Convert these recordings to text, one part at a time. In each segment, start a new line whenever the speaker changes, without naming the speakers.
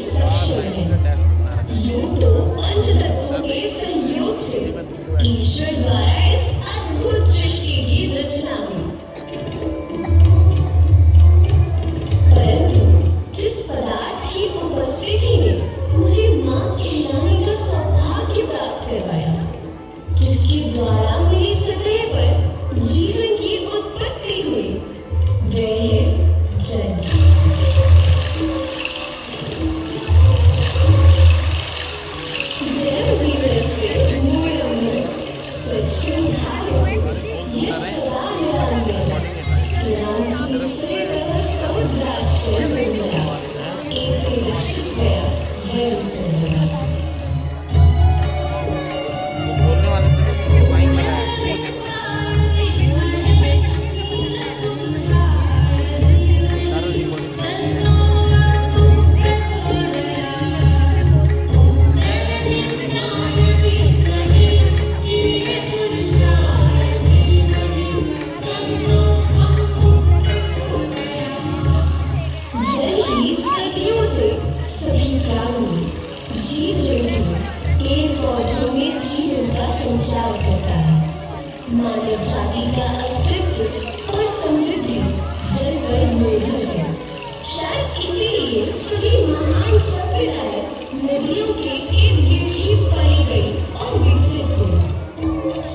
सक्षम है। यूं तो पंच तत्वों के संयोग से ईश्वर द्वारा इस अद्भुत सृष्टि की रचना हुई, परंतु जिस पदार्थ की उपस्थिति ने मुझे मां कहलाने का सौभाग्य प्राप्त करवाया, जिसके द्वारा मेरी सतह पर जीवन की उत्पत्ति हुई, वह है जल। जलम जीवनस्य मूलम स्वच्छं धारयति यत् सदा निरामयम् स्नानं श्रेयः समुद्राश्च निर्मला एते रक्षित्वया वयं सर्वदा। मानव जाति का अस्तित्व और समृद्धि जल पर निर्भर है। शायद इसीलिए सभी महान सभ्यताएं नदियों के इर्द गिर्द ही पली बड़ी और विकसित हुई।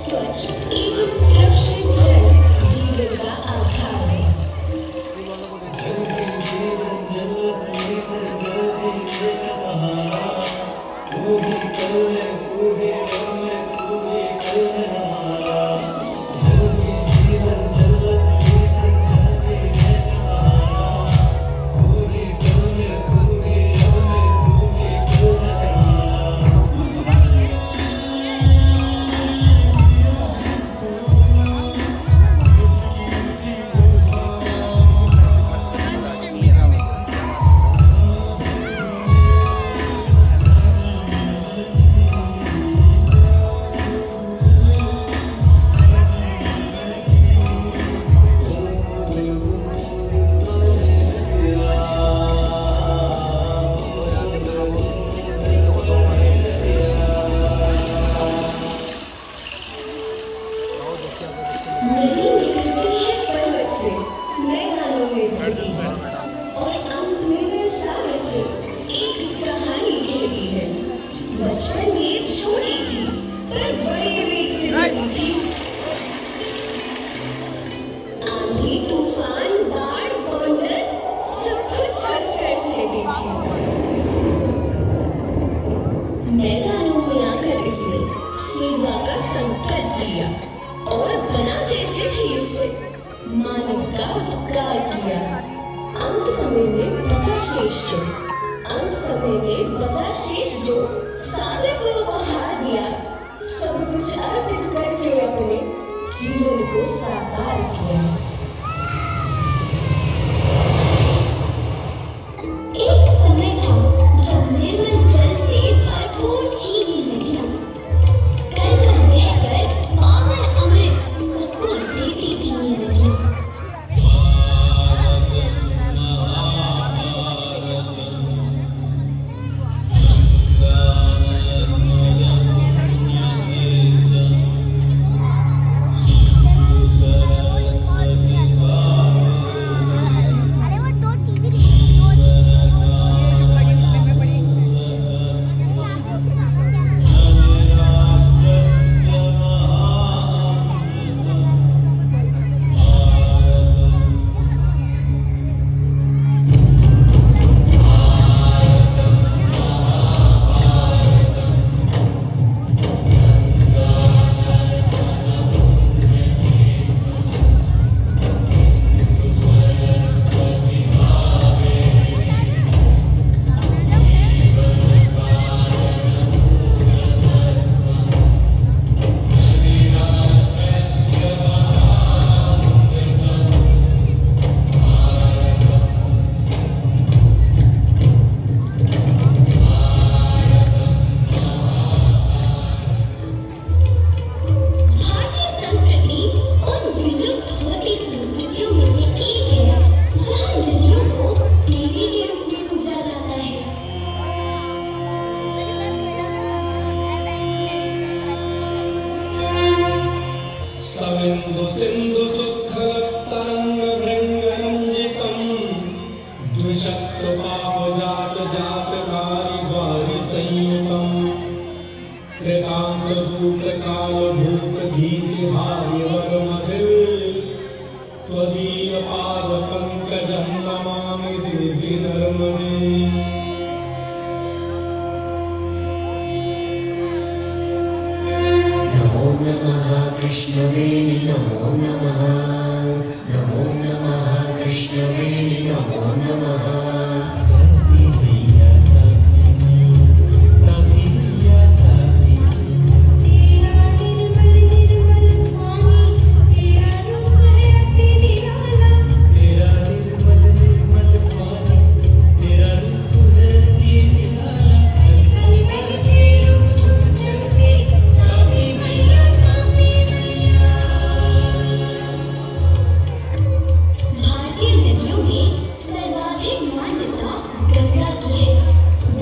स्वच्छ एवं सुरक्षित जल जीवन का आधार है। बचपन में छोटी थी पर बड़े वेग से बढ़ती थी। आंधी तूफान बाढ़ बौंदर सब कुछ हंसकर सहती थी। मैदानों में आकर इसने सेवा का संकल्प लिया और बना जैसे भी इससे मानव का उपकार किया। अंत समय में बचा शेष जो साधक को उपहार दिया, सब कुछ अर्पित करके अपने जीवन को साकार किया। एक समय था जब निर्मल जल से भरपूर थी ये नदियां, कर कर बहकर पावन अमृत सबको देती थी ये नदियां।
कारिद्वारि संयुतम् कृतान्तदूतकालभूतगीतिहार्यवर्मभिः त्वदीयपादपङ्कजं नमामि देवि नर्मदे।
नमो नमः कृष्णवेणि नमो नमः, नमो नमः कृष्णवेणि नमो नमः।
भारतीय नदियों में सर्वाधिक मान्यता गंगा की है।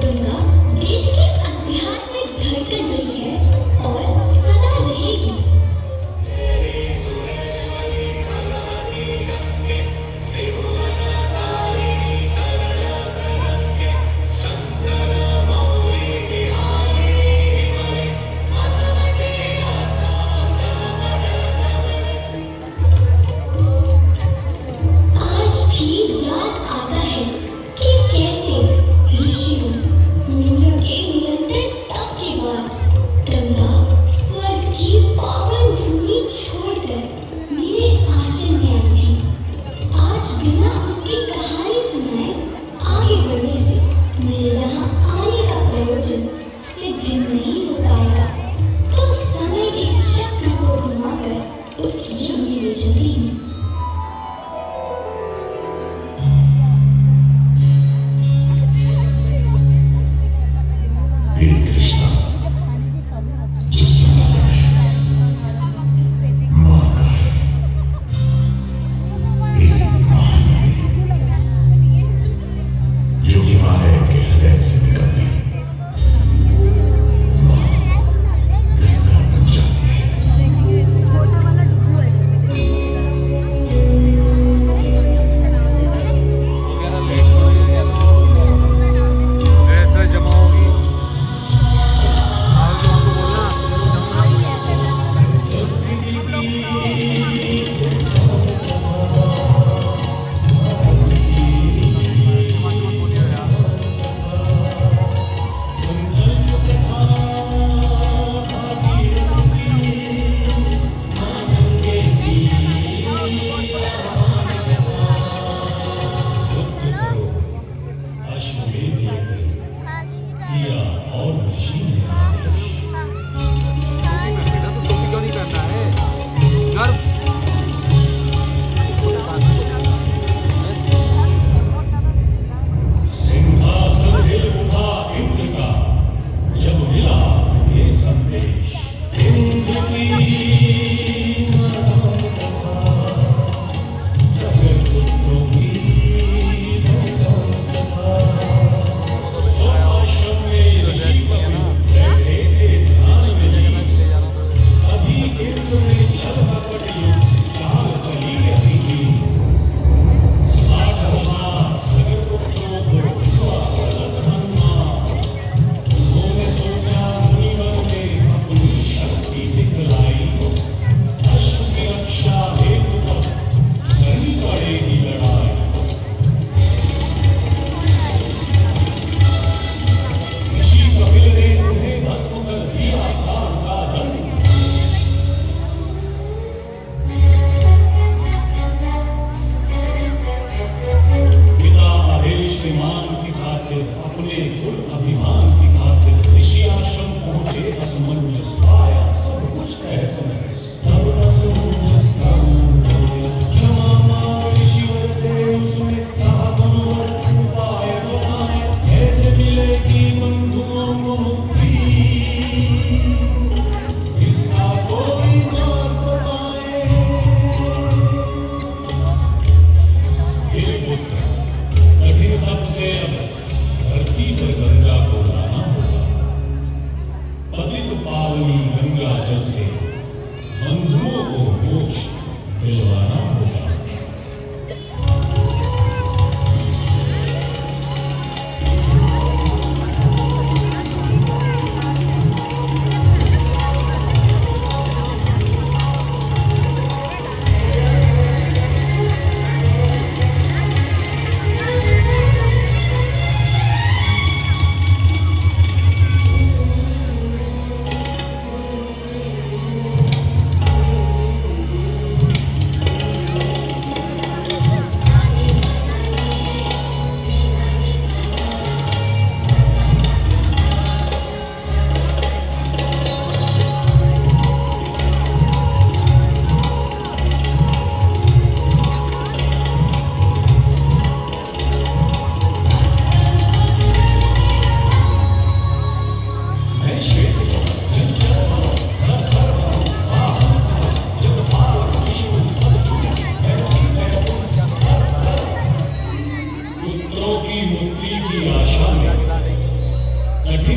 गंगा देश की आध्यात्मिक धड़कन रही है और सदा रहेगी। आज भी याद आता है कि कैसे ऋषियों मुनियों के निरंतर तप के बाद गंगा स्वर्ग की पावन भूमि छोड़कर मेरे आंचल में आई थी। आज बिना उसकी कहानी सुनाए आगे बढ़ने से मेरे यहाँ आने का प्रयोजन सिद्ध नहीं हो पाएगा। तो समय के चक्र को घुमाकर उस युग में ले चलती हूँ।
एक रिश्ता जो सनातन है, माँ का है। एक महानदी जो हिमालय के हृदय से निकलती है, माँ गंगा बन जाती है।
ऐसा जमा होगी और जो हमको बोलना तो क्यों नहीं करना है गर्व
सिंहासन हिल उठा इंद्र का जब मिला ये संदेश। इंद्र की मदद था, सकल पुत्रों की मदद था। स्वआश्रम में ऋषि कवि बैठे थे ध्यान में लीन। अभी इंद्र ने चल कपट युग चाल चली अभी। 60,000 सगे पुत्रों को हुआ गलत अनुमान। उन्होंने सोचा मुनिवर ने अपनी शक्ति दिखलाई। अश्व की रक्षा हेतु अब करनी पड़ेगी लड़ाई। ऋषि कपिल ने उन्हें भस्म कर दिया काल का दंड। पिता आदेश के मान की खातिर, अपने कुल अभिमान की खातिर ऋषि आश्रम पहुंचे। असमंजस पाया सब कुछ ऐसा तब असमंजस का क्षमा मांग ऋषिवर से उसने कहा गुरुवर उपाय बताएं, कैसे मिलेगी बंधुओं को मुक्ति। इसका कोई मार्ग बताएं। हे पुत्र, कठिन तप से अब धरती पर गंगा को लाना होगा। पतित पावनी गंगा जल से बंधु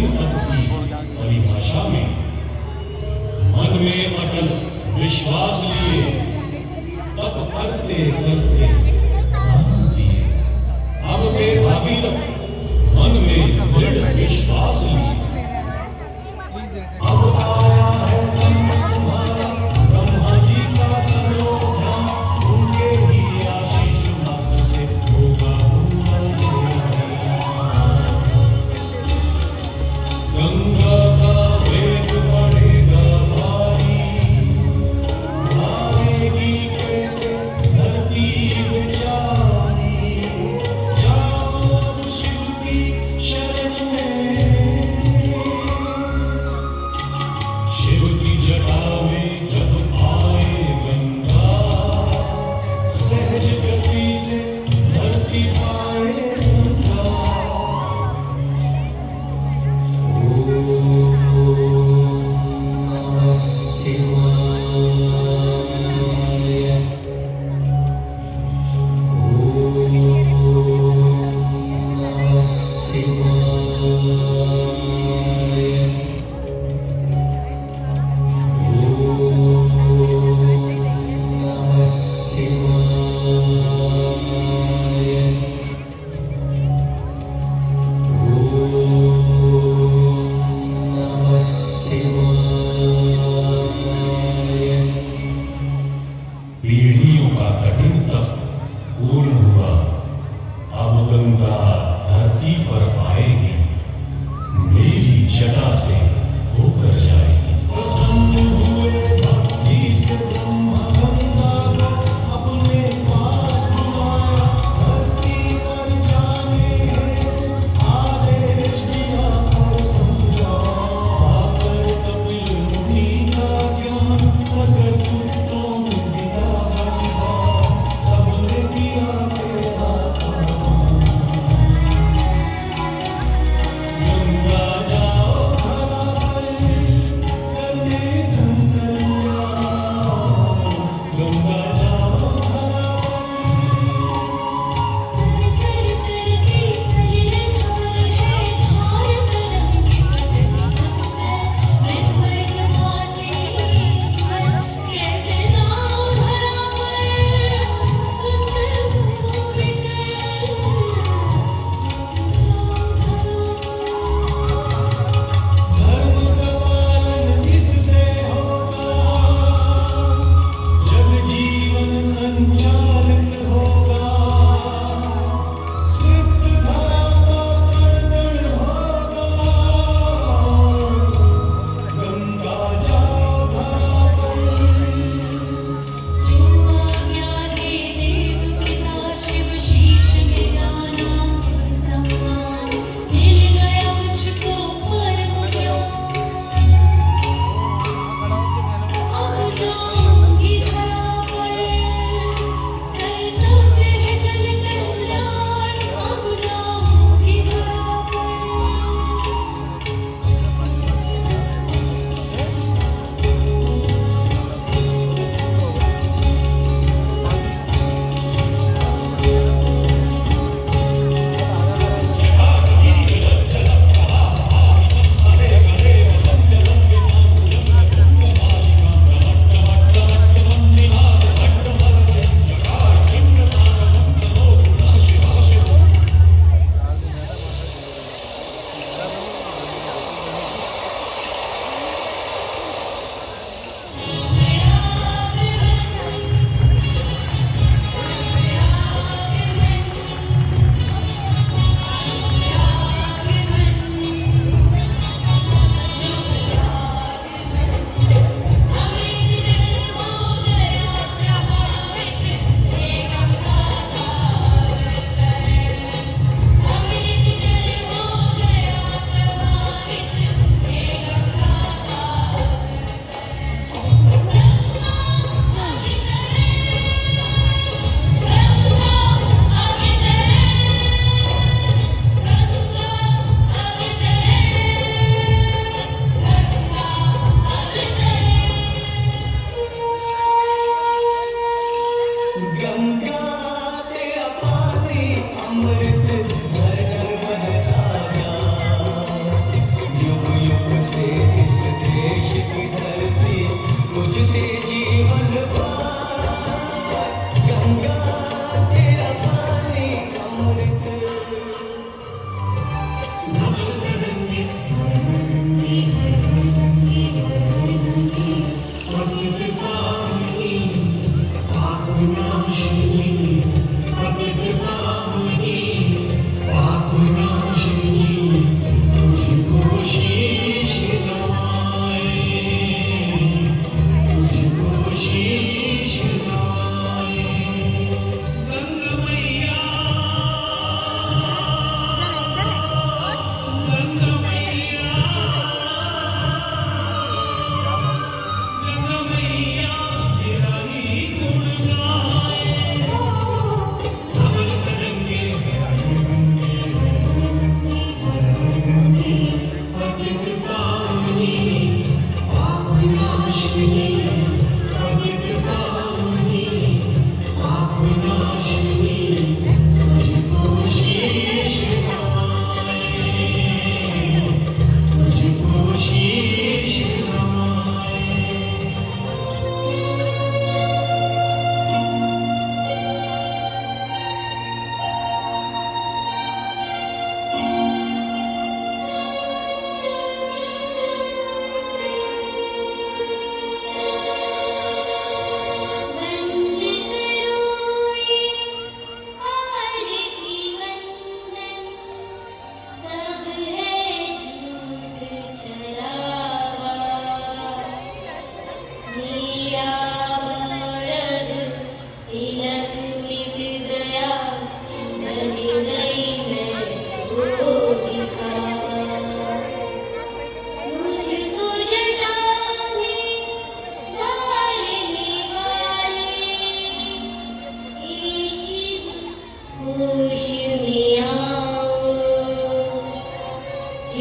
इन तप की परिभाषा में मन में अटल विश्वास लिए तप करते करते प्राण दिए। अब थे भागीरथ मन में दृढ़ विश्वास लिए। अब आया है समय तुम्हारा, ब्रह्मा जी का करो ध्यान, उनके ही आशीष मात्र से होगा गंगा का वेग बढ़ेगा भारी, भागेगी कैसे धरती बेचारी। जाओ अब शिव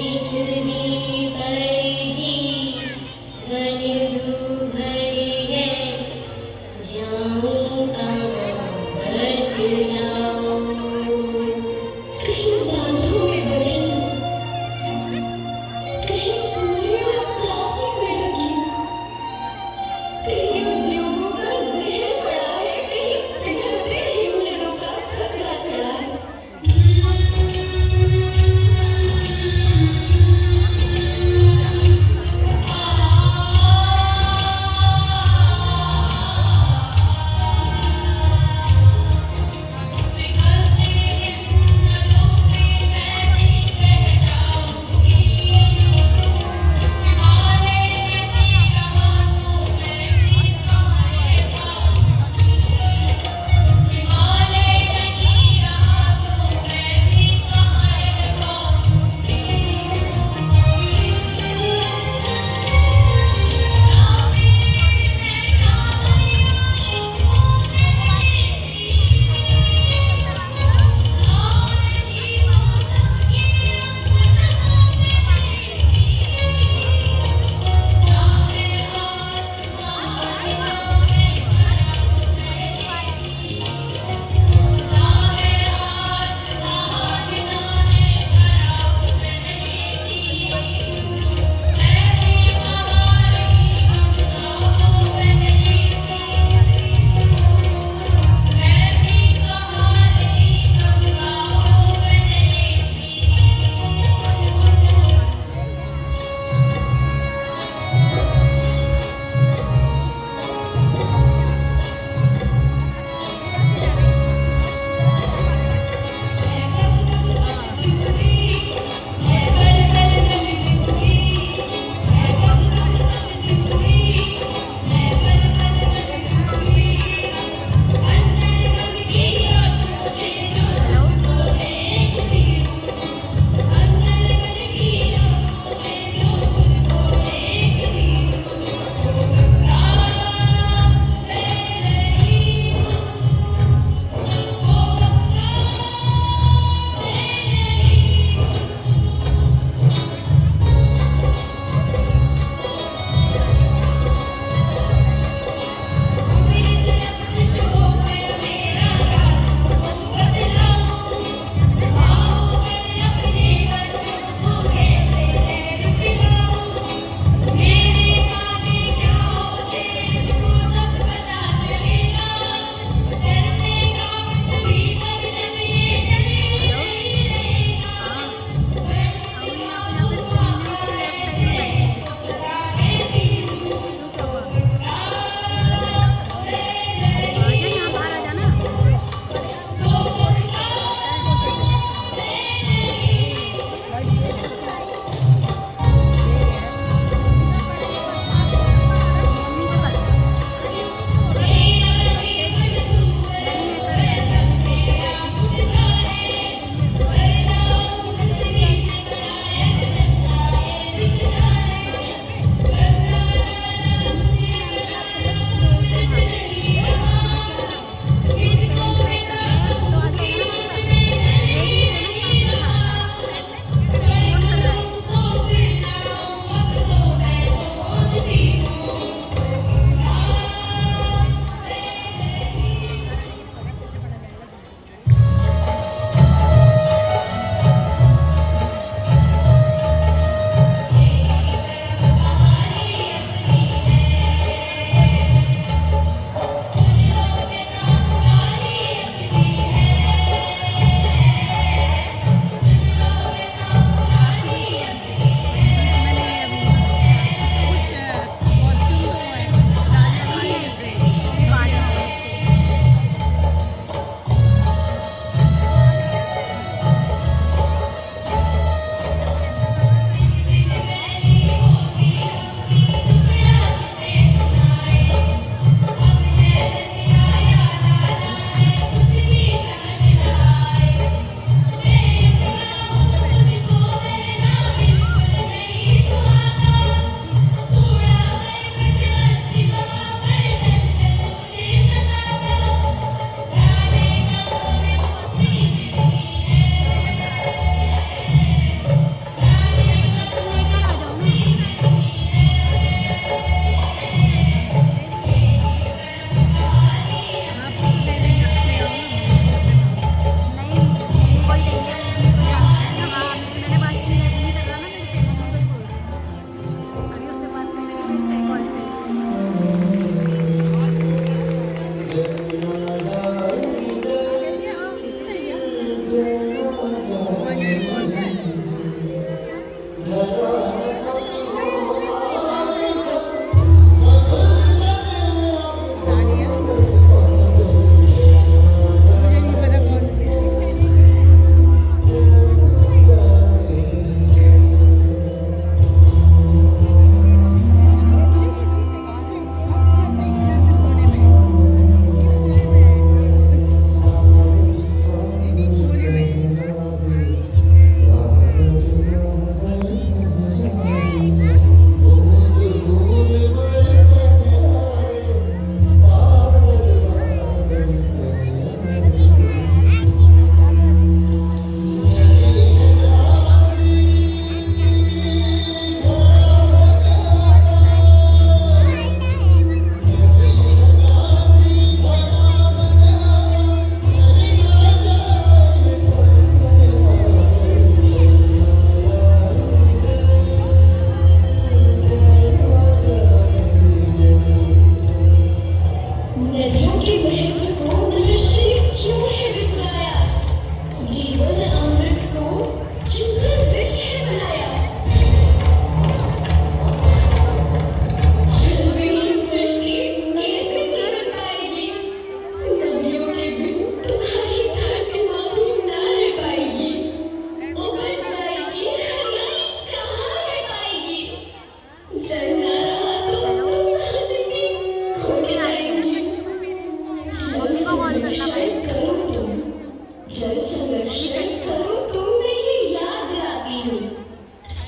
पृथ्वी पर जी वन भरी है, जाऊं कहाँ बतलाऊं। कहीं बांधों में बंधी, कहीं कूड़े और प्लास्टिक में लगी, कहीं उद्योगों का जहर पड़ा है, कहीं पिघलते हिमनदों का खतरा खड़ा है।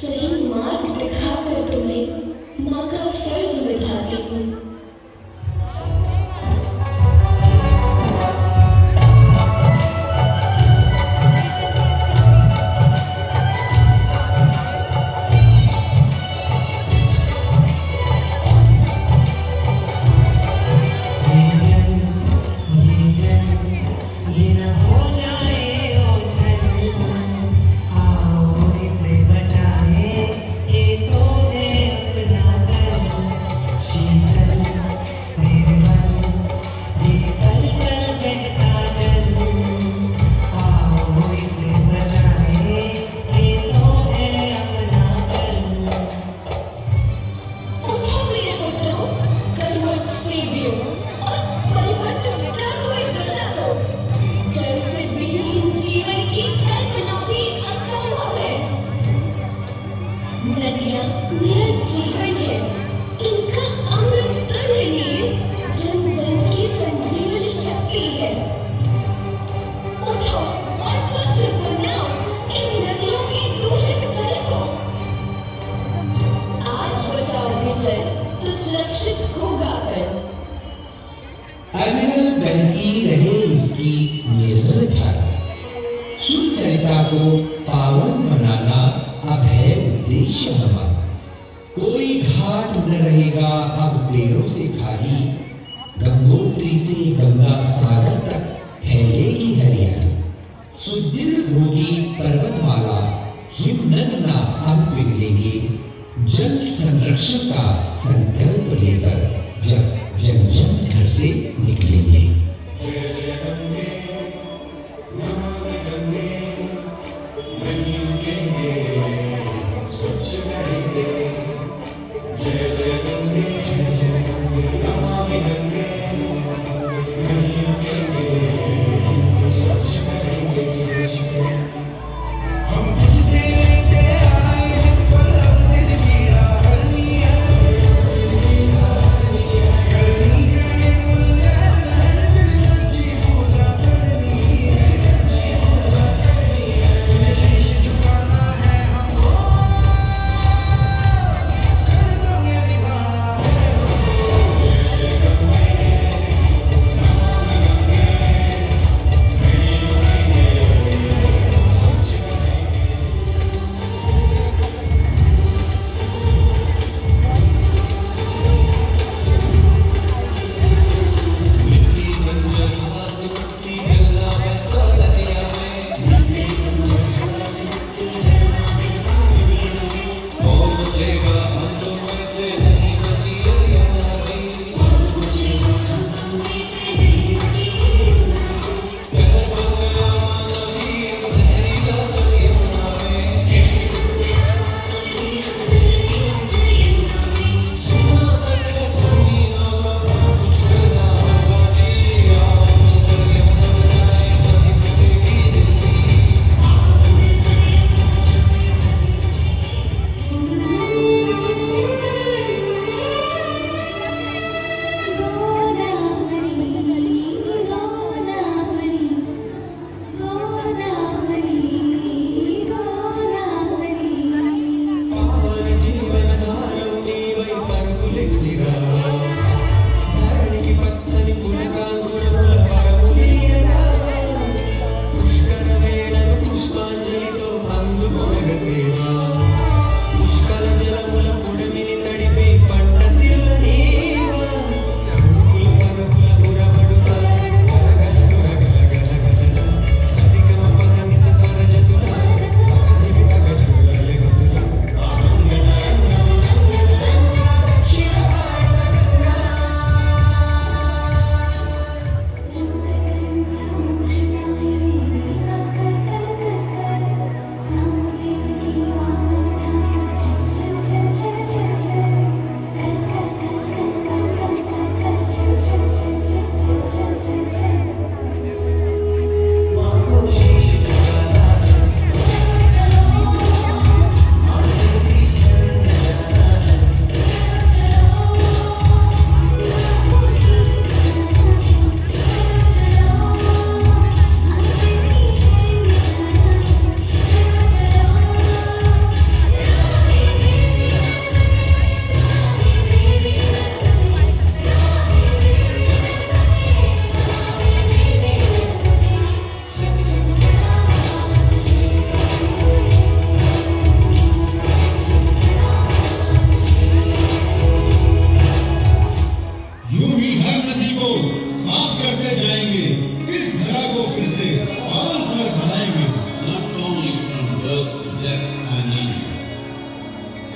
सही मार्ग दिखाकर तुम्हें माँ का फर्ज निभाती हूँ। नदियाँ मेरा जीवन है, इनका अमृत तुल्य लिए जन जन की संजीवन शक्ति है। उठो और स्वच्छ बनाओ इन नदियों के दूषित जल को। आज बचाओगे जल तो सुरक्षित होगा कल।
अविरल बहती रहे इसकी निर्मल धारा। शुद्ध सरिता को पावन बनाना अब है उद्देश्य हमारा। कोई घाट न रहेगा अब पेड़ों से खाली, गंगोत्री से गंगा सागर तक फैलेगी हरियाली। सुदृढ़ होगी पर्वतमाला, हिमनद ना अब पिघलेंगे। जल संरक्षण का संकल्प लेकर जब जन जन घर से निकलेंगे।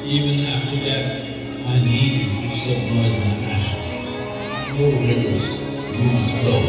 Even after death, I need you to submerge my ashes. No rivers, you must flow.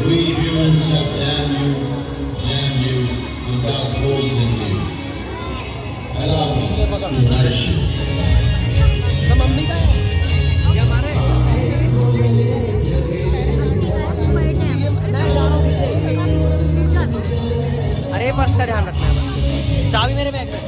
We humans have jammed you, and dug holes in you. Allow me to nourish you.
ना मम्मी का है क्या मारे मैं जा रहा हूँ पीछे अरे पर्स का ध्यान रखना है बस चाबी मेरे बैग में